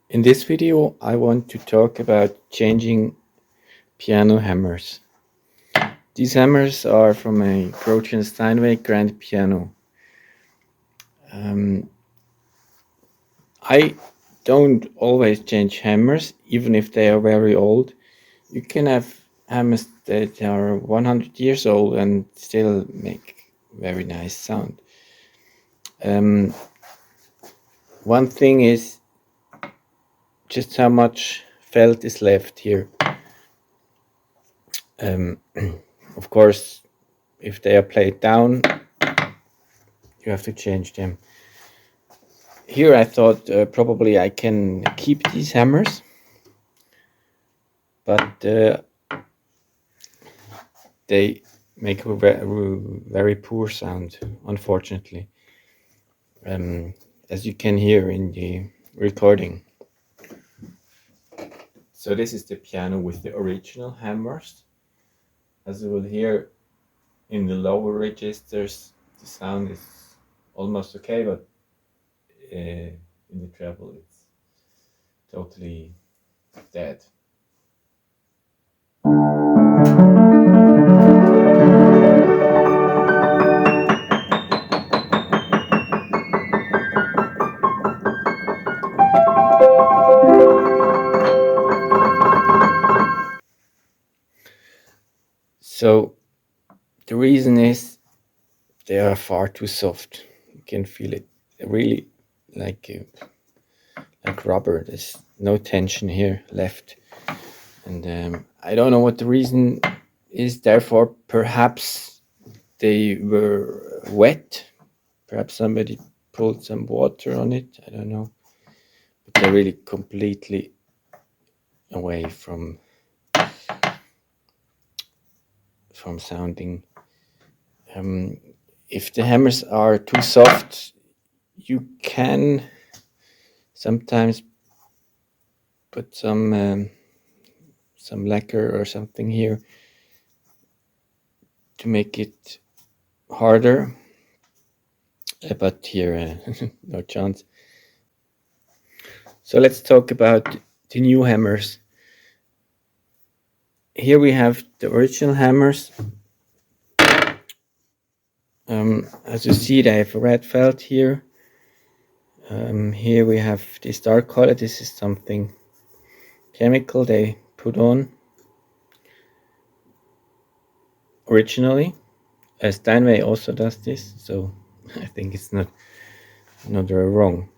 In this video, I want to talk about changing piano hammers. These hammers are from a Croatian Steinway grand piano. I don't always change hammers, even if they are very old. You can have hammers that are 100 years old and still make very nice sound. One thing is just how much felt is left here. Of course, if they are played down, you have to change them. Here I thought probably I can keep these hammers, but they make a very poor sound, unfortunately, as you can hear in the recording. So this is the piano with the original hammers. As you will hear in the lower registers, the sound is almost okay, but in the treble it's totally dead. So the reason is they are far too soft. You can feel it really like rubber. There's no tension here left, and I don't know what the reason is. Therefore, perhaps they were wet. Perhaps somebody pulled some water on it. I don't know, but they're really completely away from sounding. If the hammers are too soft, you can sometimes put some lacquer or something here to make it harder, but here no chance. So let's talk about the new hammers. Here we have the original hammers. As you see, they have a red felt here. Here we have this dark color. This is something chemical they put on originally. Steinway also does this, so I think it's not very wrong.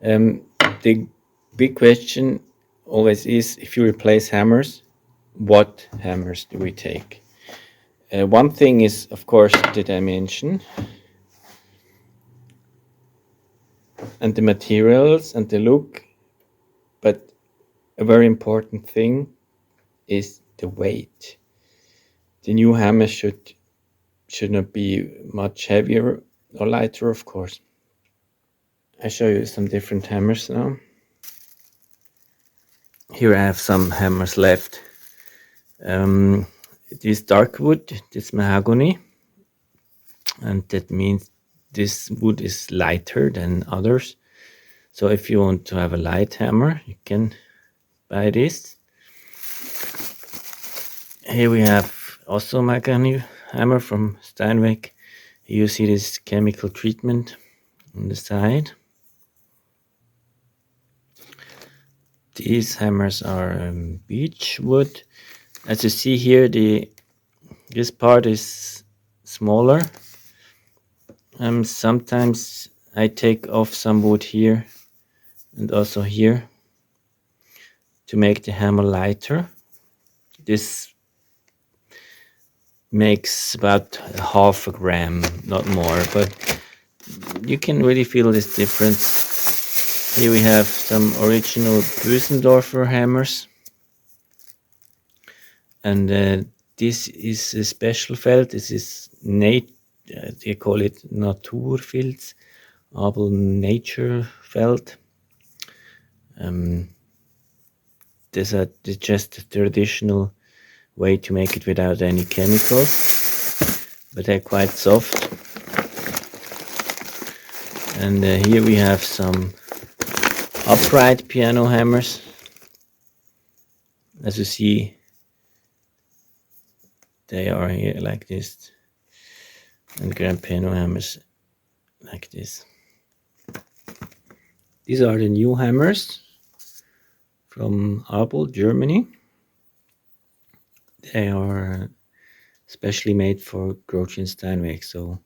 The big question always is, if you replace hammers, what hammers do we take? One thing is, of course, the dimension and the materials and the look, but a very important thing is the weight. The new hammer should not be much heavier or lighter, of course. I show you some different hammers now. Here I have some hammers left. This dark wood, this mahogany, and that means this wood is lighter than others. So if you want to have a light hammer, you can buy this. Here we have also mahogany hammer from Steinway. Here you see this chemical treatment on the side. These hammers are beech wood. As you see here, this part is smaller. Sometimes I take off some wood here and also here to make the hammer lighter. This makes about half a gram, not more, but you can really feel this difference. Here we have some original Bösendorfer hammers, and this is a special felt. This is they call it Naturfilz, aber nature felt. This is just a traditional way to make it without any chemicals, but they're quite soft. And here we have some upright piano hammers. As you see, they are here like this, and grand piano hammers like this. These are the new hammers from Abel, Germany. They are specially made for Groucho Steinweg, so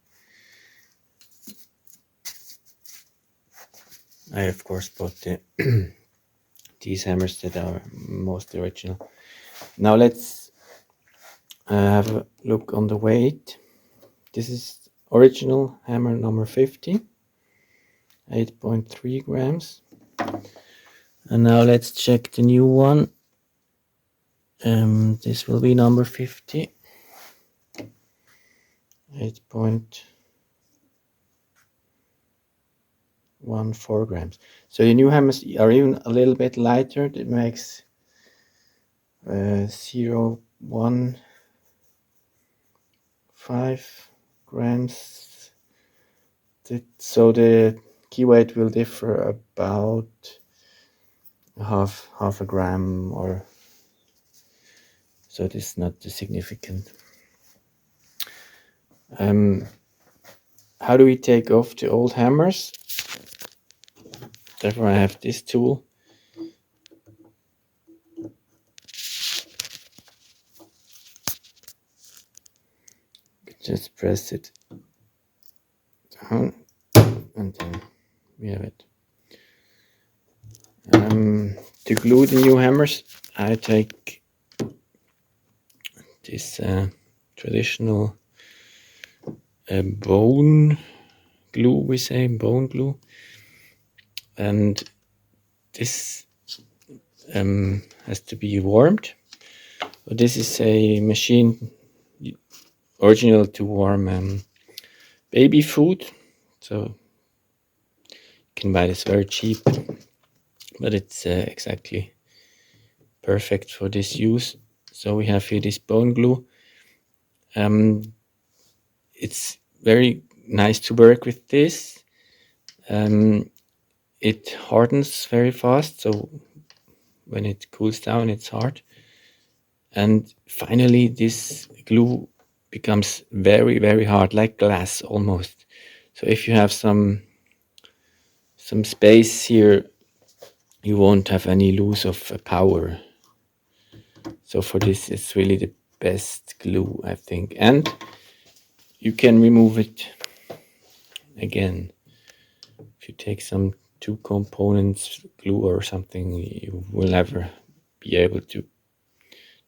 I of course bought these hammers that are most original. Now let's have a look on the weight. This is original hammer number 50, 8.3 grams. And now let's check the new one. This will be number 50, 8.14 grams. So the new hammers are even a little bit lighter. It makes 0.15 grams. So the key weight will differ about half a gram, or so it is not significant. How do we take off the old hammers? Therefore I have this tool. Just press it down and then we have it. To glue the new hammers, I take this traditional bone glue, we say bone glue, and this has to be warmed. So this is a machine original to warm baby food, so you can buy this very cheap, but it's exactly perfect for this use. So we have here this bone glue. It's very nice to work with this. It hardens very fast, so when it cools down it's hard. And finally this glue becomes very, very hard, like glass almost. So if you have some space here, you won't have any loss of power. So for this, it's really the best glue, I think. And you can remove it again. If you take some two components glue or something, you will never be able to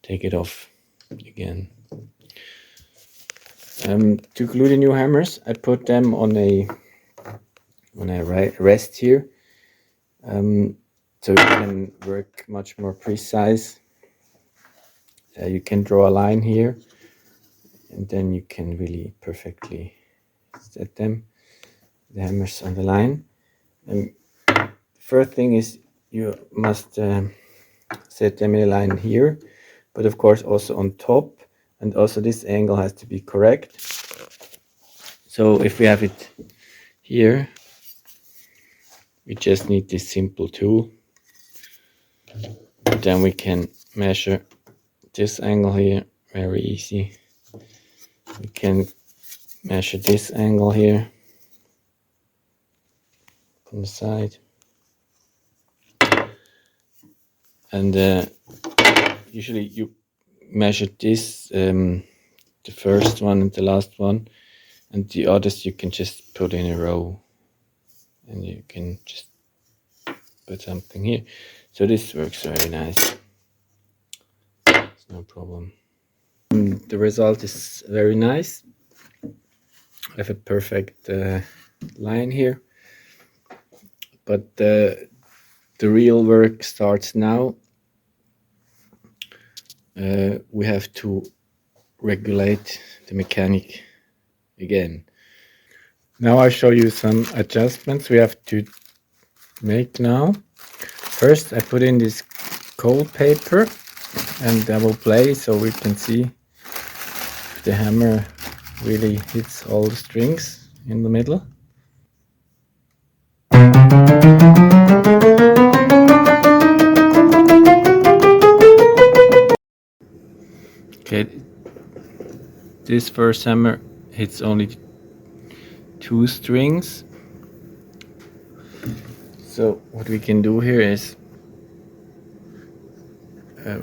take it off again. To glue the new hammers, I put them on a rest here, so you can work much more precise. You can draw a line here, and then you can really perfectly set them, the hammers on the line. And the first thing is you must set them in a line here, but of course also on top, and also this angle has to be correct. So if we have it here, we just need this simple tool. Then we can measure this angle here, very easy. We can measure this angle here from the side. And usually you measure this, the first one and the last one, and the others you can just put in a row, and you can just put something here. So this works very nice. It's no problem. The result is very nice. I have a perfect line here, but the real work starts now. We have to regulate the mechanic again. Now I show you some adjustments we have to make now. First I put in this cold paper, and I will play so we can see if the hammer really hits all the strings in the middle. this first hammer hits only 2 strings. So what we can do here is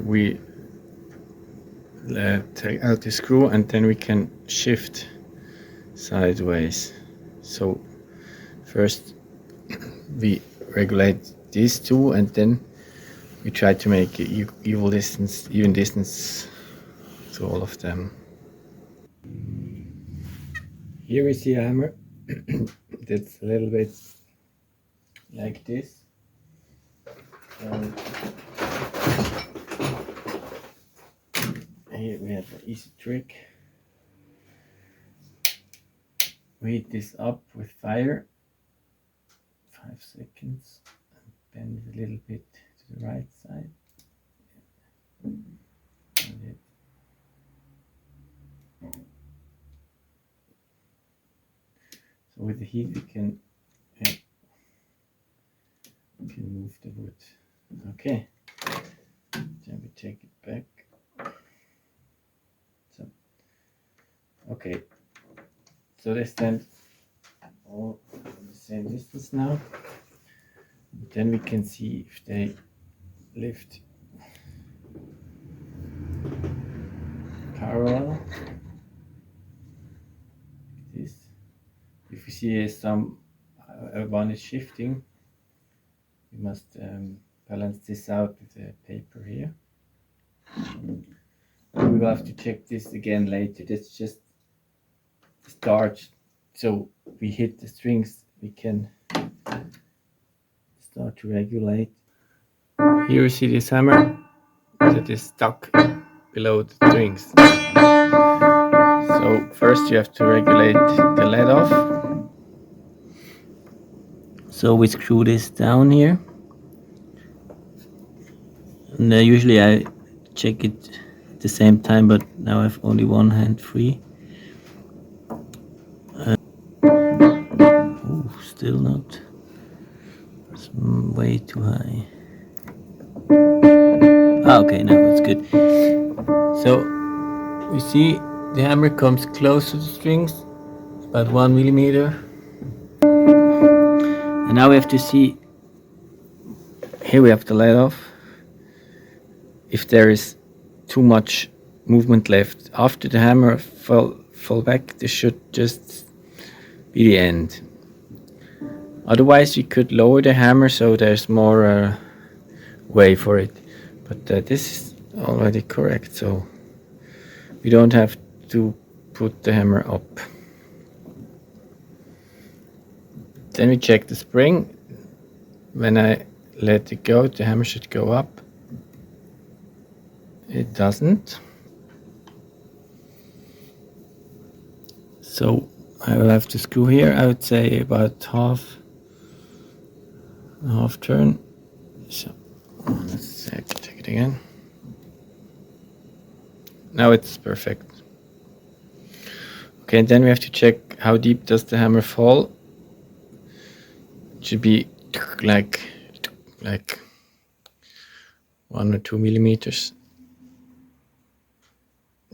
we take out the screw and then we can shift sideways. So first we regulate these two and then we try to make even distance to all of them. Here we see a hammer that's a little bit like this. Here we have an easy trick. We heat this up with fire, 5 seconds, and bend it a little bit to the right side. So with the heat we can move the wood. Okay, then we take it back. So, okay, so they stand all on the same distance now. Then we can see if they lift parallel. This. If we see some one is shifting, we must balance this out with the paper here. We will have to check this again later. That's just the start. So we hit the strings, we can start to regulate. Here you see this hammer that is stuck below the strings. So first you have to regulate the lead off. So we screw this down here. And usually I check it at the same time, but now I have only one hand free. Oh, still not. It's way too high. Okay, now it's good. So we see the hammer comes close to the strings, about 1 millimeter. And now we have to see, here we have the lead off. If there is too much movement left after the hammer fall back, this should just be the end. Otherwise we could lower the hammer so there's more way for it, but this is already correct, so we don't have to put the hammer up. Then we check the spring. When I let it go, the hammer should go up. It doesn't. So I will have to screw here, I would say about half turn. So let's check it again. Now it's perfect. Okay, and then we have to check how deep does the hammer fall. It should be like 1 or 2 millimeters.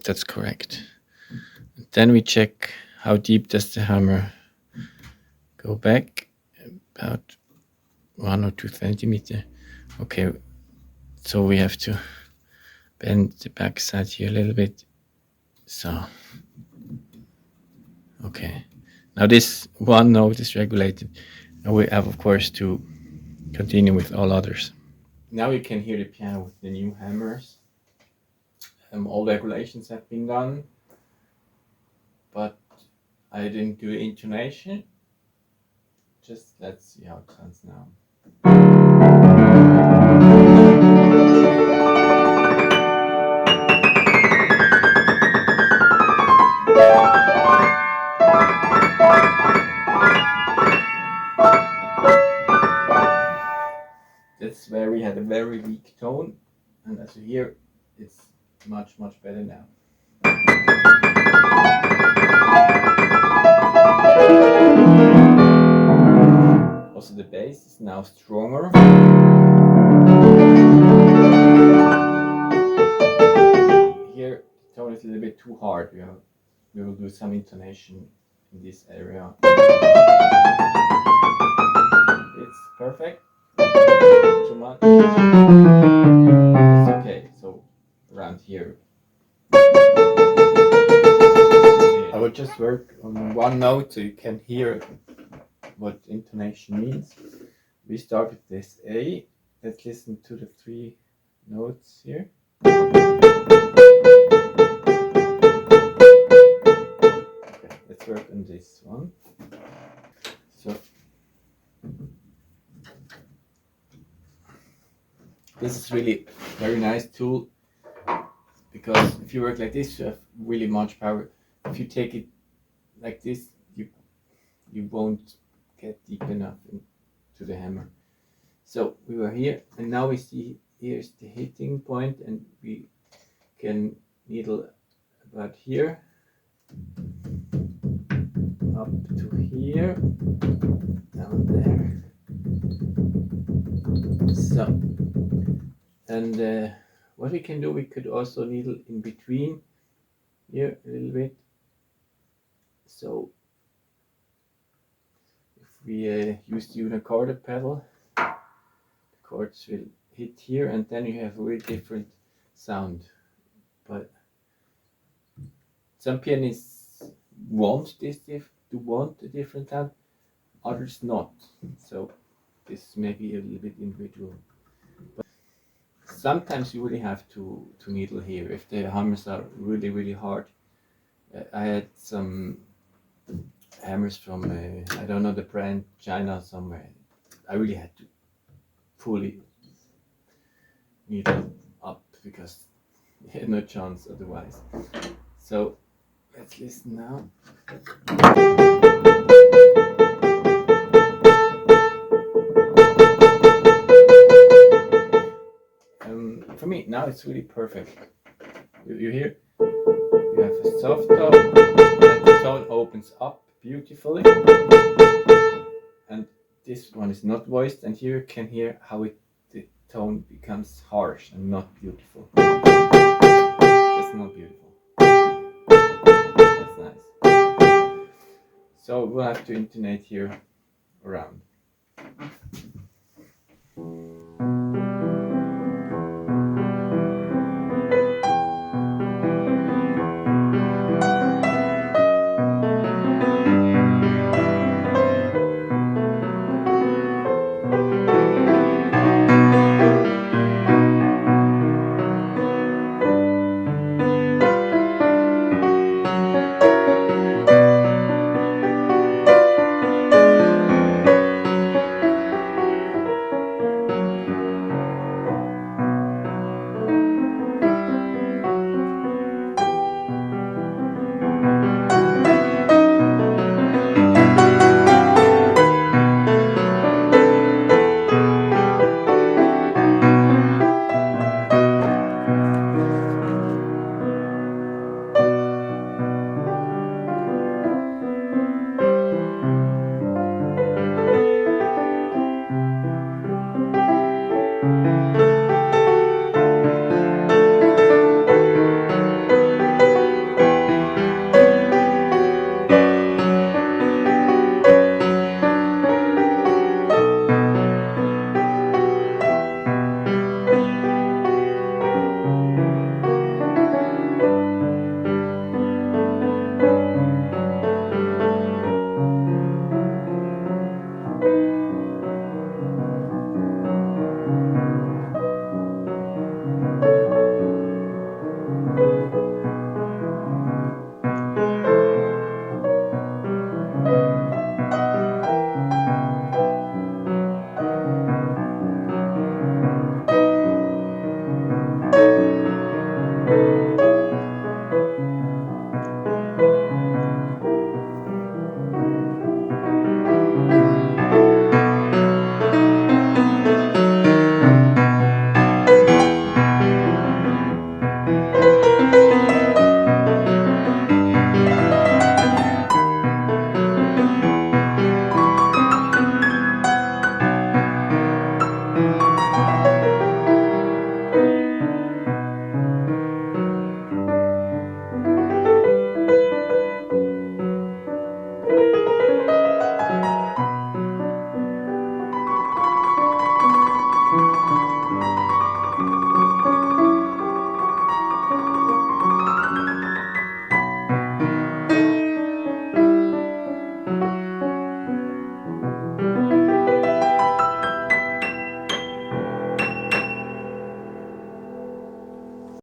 That's correct. Then we check how deep does the hammer go back, about 1 or 2 centimeters. Okay, so we have to bend the back side here a little bit. So, okay. Now this one note is regulated. Now we have, of course, to continue with all others. Now you can hear the piano with the new hammers. All regulations have been done, but I didn't do intonation. Just let's see how it sounds now. That's where we had a very weak tone, and as you hear, it's much better now. Also the bass is now stronger. Here the tone is a little bit too hard. We have we will do some intonation in this area. It's perfect. Too much. It's okay. So around here. I will just work on one note so you can hear what intonation means. We start with this A. Let's listen to the 3 notes here. Okay, let's work on this one. So this is really very nice tool, because if you work like this, you have really much power. If you take it like this, you won't get deep enough into the hammer. So we were here, and now we see here's the hitting point, and we can needle about here up to here, down there. So, and what we can do, we could also needle in between here a little bit. So if we use the unicorda pedal, the chords will hit here, and then you have a really different sound. But some pianists want this want a different sound, others not. So this may be a little bit individual. But sometimes you really have to needle here if the hammers are really, really hard. I had some hammers from I don't know the brand, China somewhere. I really had to fully needle up because I had no chance otherwise. So let's listen now. For me now it's really perfect. You hear? You have a soft tone, and the tone opens up beautifully. And this one is not voiced, and here you can hear how the tone becomes harsh and not beautiful. That's not beautiful. That's nice. So we'll have to intonate here around.